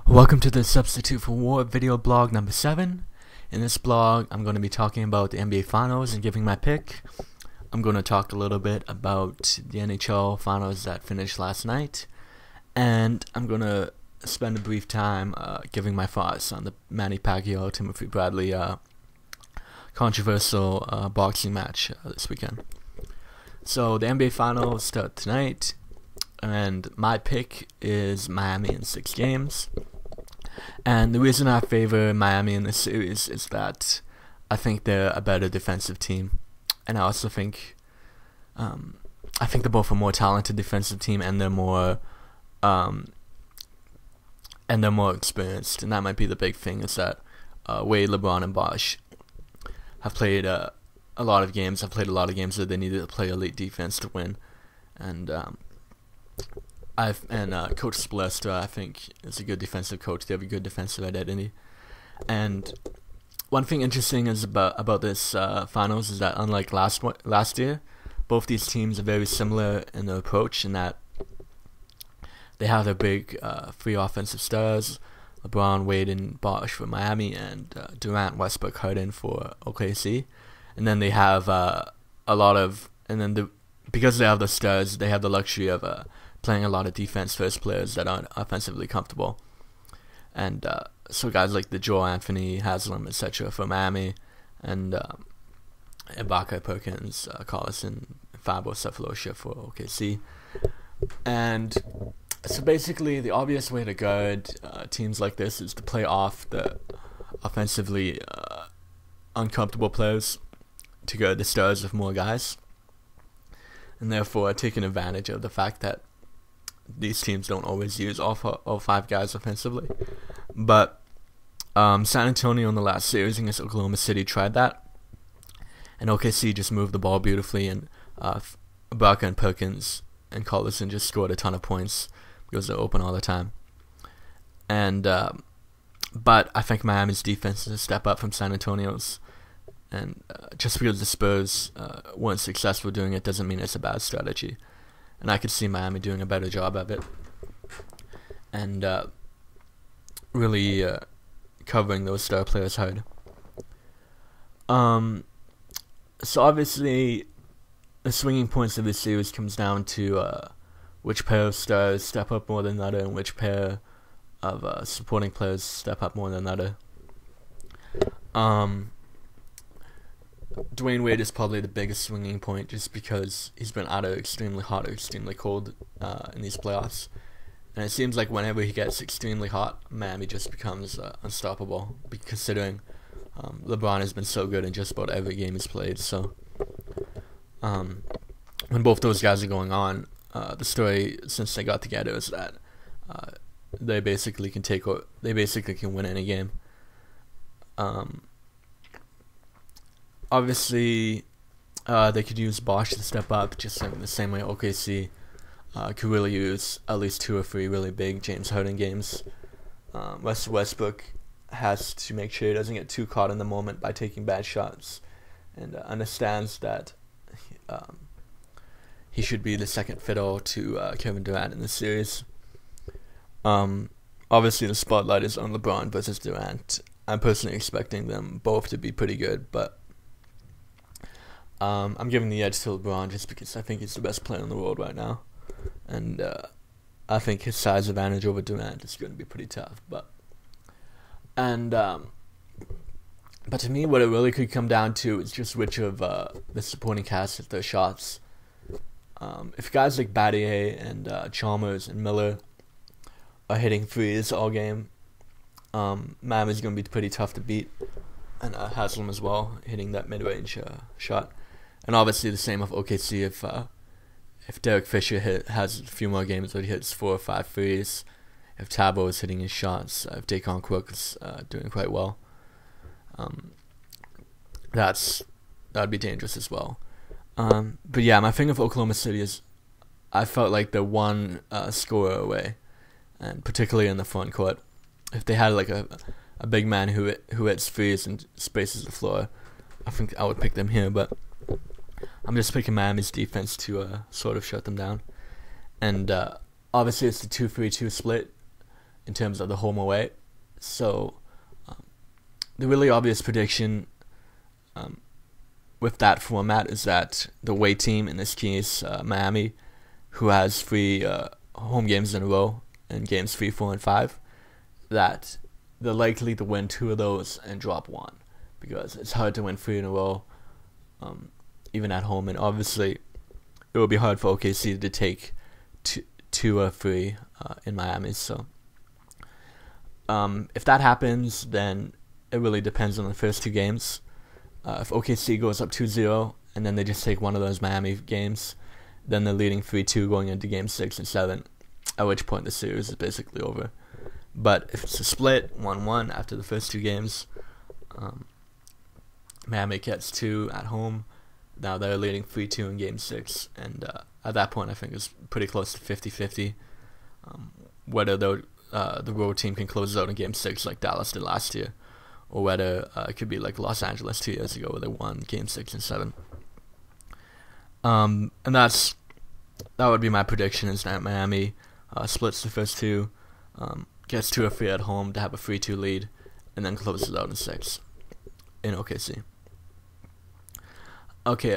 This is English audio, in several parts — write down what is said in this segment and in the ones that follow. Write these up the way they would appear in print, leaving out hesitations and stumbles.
Welcome to the Substitute for War video blog number 7. In this blog, I'm going to be talking about the NBA Finals and giving my pick. I'm going to talk a little bit about the NHL Finals that finished last night. And I'm going to spend a brief time giving my thoughts on the Manny Pacquiao-Bradley controversial boxing match this weekend. So the NBA Finals start tonight, and my pick is Miami in 6 games. And the reason I favor Miami in this series is that I think they're a better defensive team, and I also think they're both a more talented defensive team, and they're more experienced. And that might be the big thing, is that Wade, LeBron, and Bosh have played a lot of games. Have played a lot of games that they needed to play elite defense to win, and Coach Spolstra, I think, is a good defensive coach. They have a good defensive identity. And one thing interesting is about this finals is that, unlike last year, both these teams are very similar in their approach, in that they have their big 3 offensive stars: LeBron, Wade, and Bosh for Miami, and Durant, Westbrook, Harden for OKC. And then they have because they have the stars, they have the luxury of playing a lot of defense-first players that aren't offensively comfortable. And so guys like the Joel Anthony, Haslam, etc. for Miami, and Ibaka, Perkins, Collison, Fabo, Cephalosha for OKC. And so basically the obvious way to guard teams like this is to play off the offensively uncomfortable players, to guard the stars with more guys, and therefore taking advantage of the fact that these teams don't always use all 5 guys offensively. But San Antonio in the last series against Oklahoma City tried that, and OKC just moved the ball beautifully, and Ibaka and Perkins and Collison just scored a ton of points because they're open all the time. And but I think Miami's defense is a step up from San Antonio's, and just because the Spurs weren't successful doing it doesn't mean it's a bad strategy. And I could see Miami doing a better job of it, and really covering those star players hard. So obviously, the swinging points of this series comes down to which pair of stars step up more than another, and which pair of supporting players step up more than another. Dwayne Wade is probably the biggest swinging point, just because he's been either extremely hot or extremely cold in these playoffs. And it seems like whenever he gets extremely hot, Miami just becomes unstoppable, considering LeBron has been so good in just about every game he's played. So when both those guys are going on, the story since they got together is that they basically can win any game. Obviously, they could use Bosh to step up, just in the same way OKC could really use at least 2 or 3 really big James Harden games. Westbrook has to make sure he doesn't get too caught in the moment by taking bad shots, and understands that he should be the second fiddle to Kevin Durant in this series. Obviously, the spotlight is on LeBron versus Durant. I'm personally expecting them both to be pretty good, but I'm giving the edge to LeBron just because I think he's the best player in the world right now, and I think his size advantage over Durant is going to be pretty tough. But to me, what it really could come down to is just which of the supporting cast hit their shots. If guys like Battier and Chalmers and Miller are hitting threes all game, Miami's going to be pretty tough to beat, and Haslam as well, hitting that mid-range shot. And obviously the same with OKC. If Derek Fisher has a few more games where he hits 4 or 5 threes, if Thabo is hitting his shots, if Daquan Cook is doing quite well, that would be dangerous as well. But yeah, my thing with Oklahoma City is I felt like they're one scorer away, and particularly in the front court. If they had like a big man who hits threes and spaces the floor, I think I would pick them here. But I'm just picking Miami's defense to sort of shut them down. And obviously it's the 2-3-2 split. in terms of the home away. So the really obvious prediction with that format is that the away team, in this case Miami, who has 3 home games in a row in games 3, 4, and 5, that they're likely to win 2 of those and drop 1, because it's hard to win 3 in a row, even at home, and obviously it would be hard for OKC to take 2 or 3 in Miami. So if that happens, then it really depends on the first 2 games. If OKC goes up 2-0 and then they just take one of those Miami games, then they're leading 3-2 going into game 6 and 7, at which point the series is basically over. But if it's a split 1-1 after the first 2 games, Miami gets 2 at home. Now they're leading 3-2 in game 6, and at that point I think it's pretty close to 50-50 whether the road team can close it out in game 6 like Dallas did last year, or whether it could be like Los Angeles 2 years ago where they won game 6 and 7. And that would be my prediction, is that Miami splits the first 2, gets 2 or 3 at home to have a 3-2 lead, and then closes out in 6 in OKC. Okay,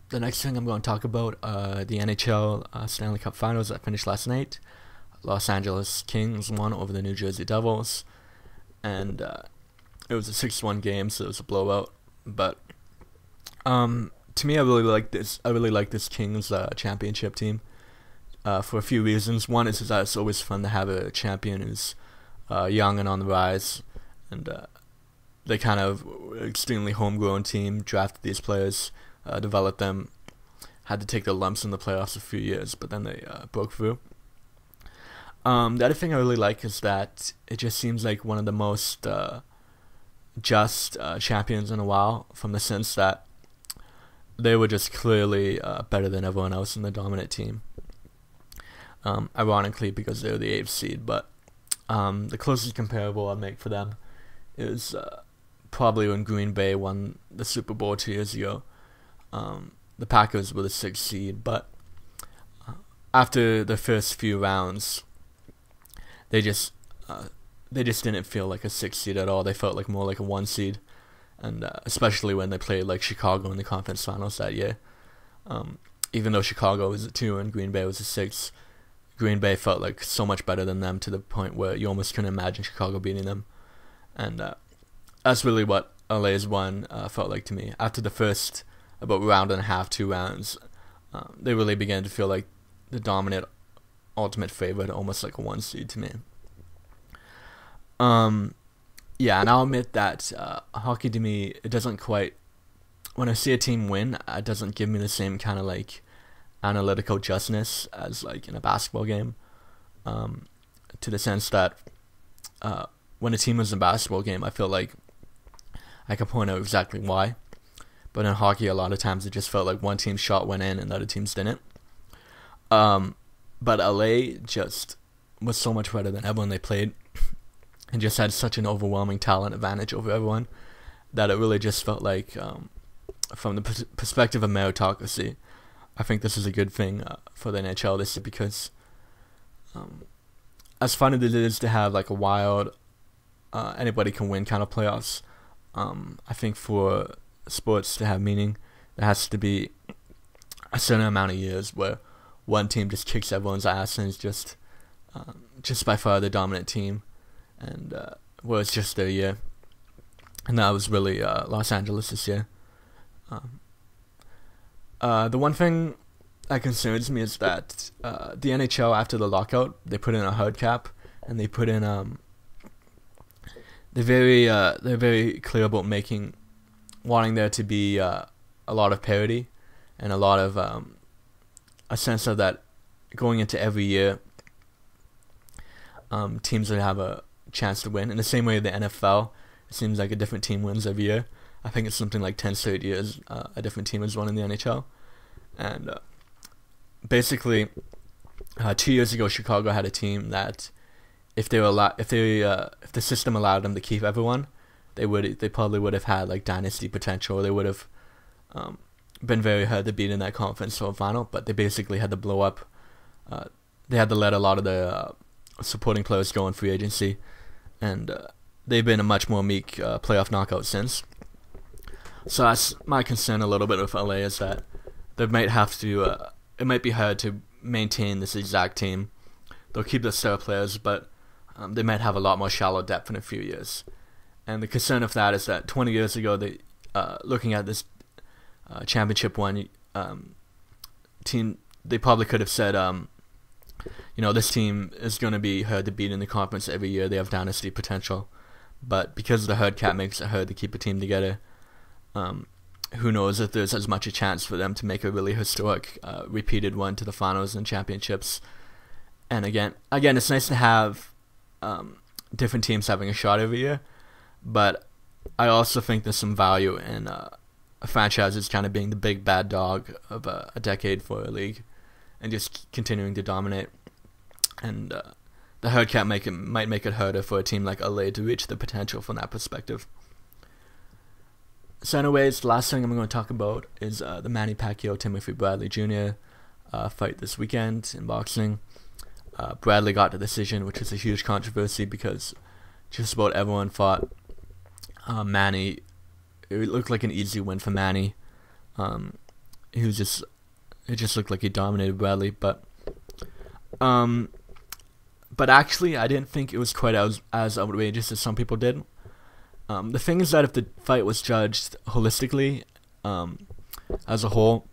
the next thing I'm going to talk about, the NHL Stanley Cup Finals that finished last night. Los Angeles Kings won over the New Jersey Devils, and it was a 6-1 game, so it was a blowout. But to me, I really like this Kings championship team for a few reasons. One is that it's always fun to have a champion who's young and on the rise, and they kind of extremely homegrown team, drafted these players, developed them, had to take their lumps in the playoffs a few years, but then they broke through. The other thing I really like is that it just seems like one of the most just champions in a while, from the sense that they were just clearly better than everyone else in the dominant team. Ironically, because they were the 8th seed, but the closest comparable I'll make for them is probably when Green Bay won the Super Bowl 2 years ago. The Packers were the 6th seed, but after the first few rounds, they just didn't feel like a 6th seed at all. They felt like more like a 1 seed, and especially when they played like Chicago in the conference finals that year. Even though Chicago was a 2 and Green Bay was a 6, Green Bay felt like so much better than them, to the point where you almost couldn't imagine Chicago beating them. And that's really what LA's win felt like to me. After the first about round and a half, 2 rounds, they really began to feel like the dominant, ultimate favorite, almost like a 1 seed to me. Yeah, and I'll admit that hockey to me, it doesn't quite, when I see a team win, it doesn't give me the same kind of like analytical justness as like in a basketball game, to the sense that when a team wins a basketball game, I feel like I can point out exactly why. But in hockey, a lot of times it just felt like one team's shot went in and the other teams didn't. But LA just was so much better than everyone they played, and just had such an overwhelming talent advantage over everyone, that it really just felt like, from the perspective of meritocracy, I think this is a good thing for the NHL this year, because as fun as it is to have like a wild, anybody can win kind of playoffs, I think for sports to have meaning, there has to be a certain amount of years where one team just kicks everyone's ass and is just by far the dominant team, and well, it's just their year. And that was really Los Angeles this year. The one thing that concerns me is that the NHL, after the lockout, they put in a hard cap, and they put in they're very clear about wanting there to be a lot of parity, and a lot of a sense of that going into every year, teams would have a chance to win. In the same way the NFL, it seems like a different team wins every year. I think it's something like 10 straight years a different team has won in the NHL. And basically, 2 years ago, Chicago had a team that, if the system allowed them to keep everyone, they probably would have had like dynasty potential. They would have been very hard to beat in that conference final, but they basically had to blow up. They had to let a lot of the supporting players go on free agency, and they've been a much more meek playoff knockout since. So that's my concern a little bit with LA, is that they might have to. It might be hard to maintain this exact team. They'll keep the star players, but they might have a lot more shallow depth in a few years. And the concern of that is that 20 years ago, they looking at this championship one team, they probably could have said, this team is going to be hard to beat in the conference every year. They have dynasty potential. But because the hard cap makes it hard to keep a team together, who knows if there's as much a chance for them to make a really historic repeated one to the finals and championships. And again, it's nice to have different teams having a shot every year, but I also think there's some value in franchises kind of being the big bad dog of a decade for a league and just continuing to dominate. And the hard cap might make it harder for a team like LA to reach the potential from that perspective. So anyways, the last thing I'm going to talk about is the Manny Pacquiao-Timothy Bradley Jr. Fight this weekend in boxing. Bradley got the decision, which was a huge controversy because just about everyone thought Manny. It looked like an easy win for Manny. It just looked like he dominated Bradley, but actually I didn't think it was quite as outrageous as some people did. The thing is that if the fight was judged holistically, as a whole,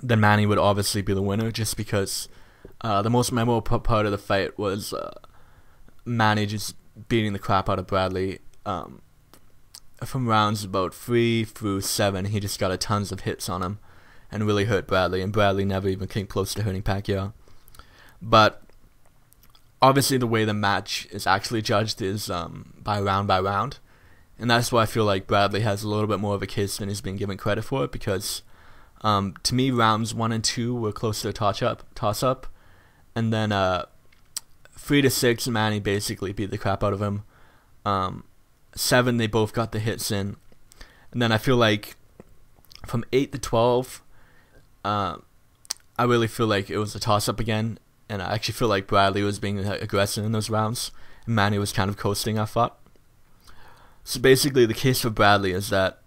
then Manny would obviously be the winner, just because the most memorable part of the fight was Manny just beating the crap out of Bradley. From rounds about 3 through 7, he just got a tons of hits on him and really hurt Bradley, and Bradley never even came close to hurting Pacquiao. But obviously the way the match is actually judged is by round, and that's why I feel like Bradley has a little bit more of a case than he's been given credit for, because to me rounds 1 and 2 were close to a toss-up, and then 3 to 6 Manny basically beat the crap out of him. 7 they both got the hits in, and then I feel like from 8 to 12 I really feel like it was a toss-up again, and I actually feel like Bradley was being aggressive in those rounds and Manny was kind of coasting, I thought. So basically the case for Bradley is that,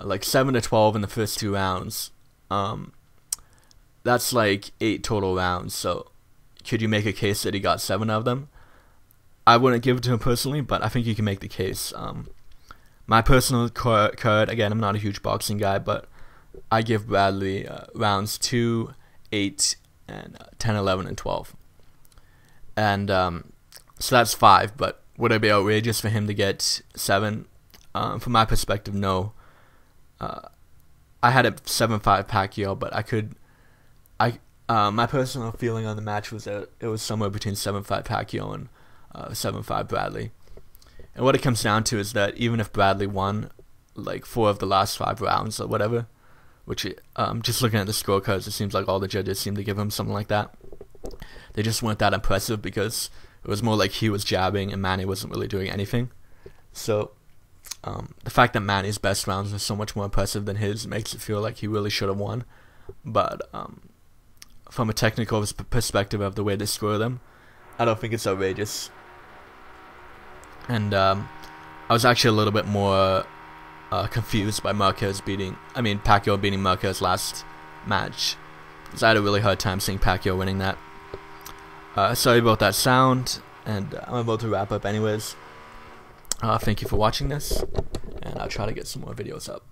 like 7 to 12 in the first 2 rounds, that's like 8 total rounds, so could you make a case that he got 7 of them? I wouldn't give it to him personally, but I think you can make the case. My personal card, again, I'm not a huge boxing guy, but I give Bradley rounds 2, 8, and 10, 11, and 12. And so that's 5, but would it be outrageous for him to get 7? From my perspective, no. I had a 7-5 Pacquiao, but my personal feeling on the match was that it was somewhere between 7-5 Pacquiao and 7-5 Bradley. And what it comes down to is that even if Bradley won like 4 of the last 5 rounds or whatever, which just looking at the scorecards, it seems like all the judges seem to give him something like that. They just weren't that impressive because it was more like he was jabbing and Manny wasn't really doing anything. So the fact that Manny's best rounds were so much more impressive than his makes it feel like he really should have won. But from a technical perspective of the way they score them, I don't think it's outrageous. And I was actually a little bit more confused by Pacquiao beating Marquez last match, because I had a really hard time seeing Pacquiao winning that. Sorry about that sound, and I'm about to wrap up anyways. Thank you for watching this, and I'll try to get some more videos up.